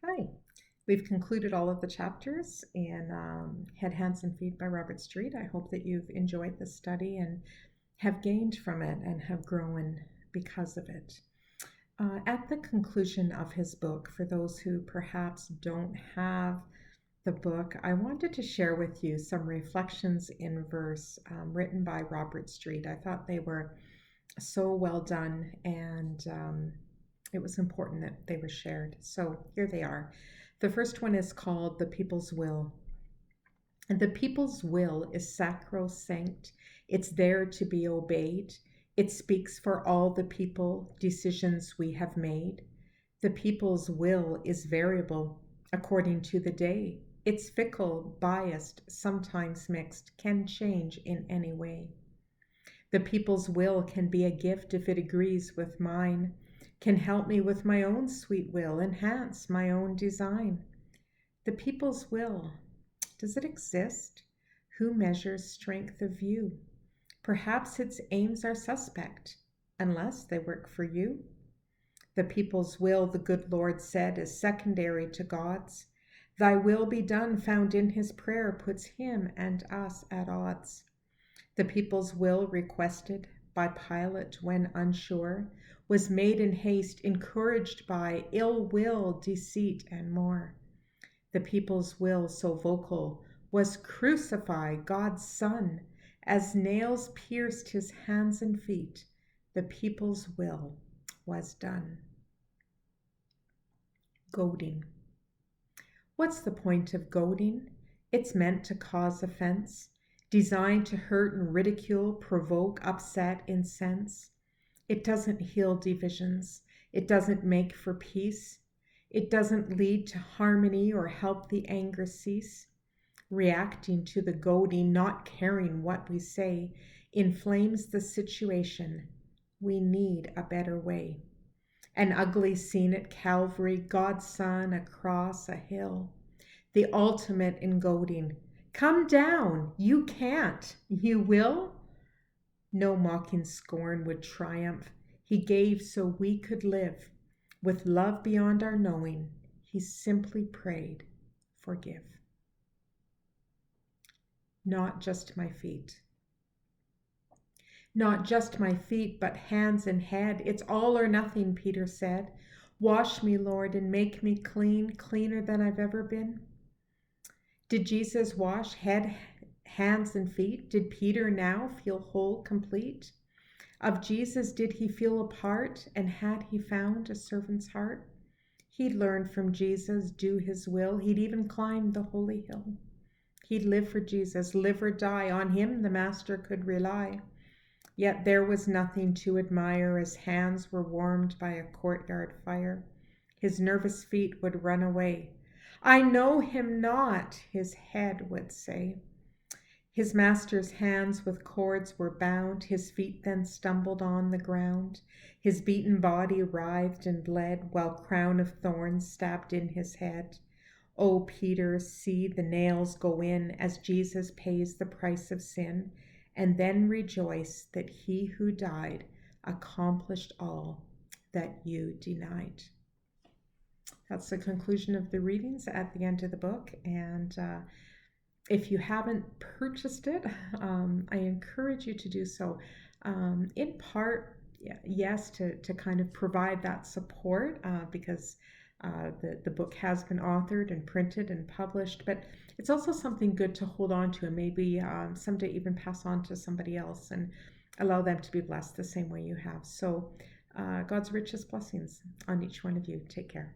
Hi. We've concluded all of the chapters in Head, Hands, and Feet by Robert Street. I hope that you've enjoyed the study and have gained from it and have grown because of it. At the conclusion of his book, for those who perhaps don't have the book, I wanted to share with you some reflections in verse written by Robert Street. I thought they were so well done, and it was important that they were shared. So here they are. The first one is called The People's Will. And the people's will is sacrosanct. It's there to be obeyed. It speaks for all the people, decisions we have made. The people's will is variable according to the day. It's fickle, biased, sometimes mixed, can change in any way. The people's will can be a gift if it agrees with mine, can help me with my own sweet will, enhance my own design. The people's will, does it exist? Who measures strength of view? Perhaps its aims are suspect, unless they work for you. The people's will, the good Lord said, is secondary to God's. Thy will be done, found in his prayer, puts him and us at odds. The people's will, requested by Pilate when unsure, was made in haste, encouraged by ill will, deceit, and more. The people's will, so vocal, was crucify God's Son. As nails pierced his hands and feet, the people's will was done. Goading. What's the point of goading? It's meant to cause offense, designed to hurt and ridicule, provoke, upset, incense. It doesn't heal divisions. It doesn't make for peace. It doesn't lead to harmony or help the anger cease. Reacting to the goading, not caring what we say, inflames the situation. We need a better way. An ugly scene at Calvary, God's Son, a cross, a hill. The ultimate in goading. Come down, you can't, you will? No mocking scorn would triumph. He gave so we could live. With love beyond our knowing, he simply prayed, forgive. Not just my feet. Not just my feet, but hands and head. It's all or nothing, Peter said. Wash me, Lord, and make me clean, cleaner than I've ever been. Did Jesus wash head, hands, and feet? Did Peter now feel whole, complete? Of Jesus did he feel a part, and had he found a servant's heart? He'd learned from Jesus, do his will. He'd even climbed the holy hill. He'd live for Jesus, live or die. On him the master could rely. Yet there was nothing to admire as hands were warmed by a courtyard fire. His nervous feet would run away. I know him not, his head would say. His master's hands with cords were bound. His feet then stumbled on the ground. His beaten body writhed and bled, while crown of thorns stabbed in his head. O Peter, see the nails go in as Jesus pays the price of sin, and then rejoice that he who died accomplished all that you denied. That's the conclusion of the readings at the end of the book. And if you haven't purchased it, I encourage you to do so. In part, yes, to kind of provide that support because the book has been authored and printed and published, but it's also something good to hold on to and maybe someday even pass on to somebody else and allow them to be blessed the same way you have. So God's richest blessings on each one of you. Take care.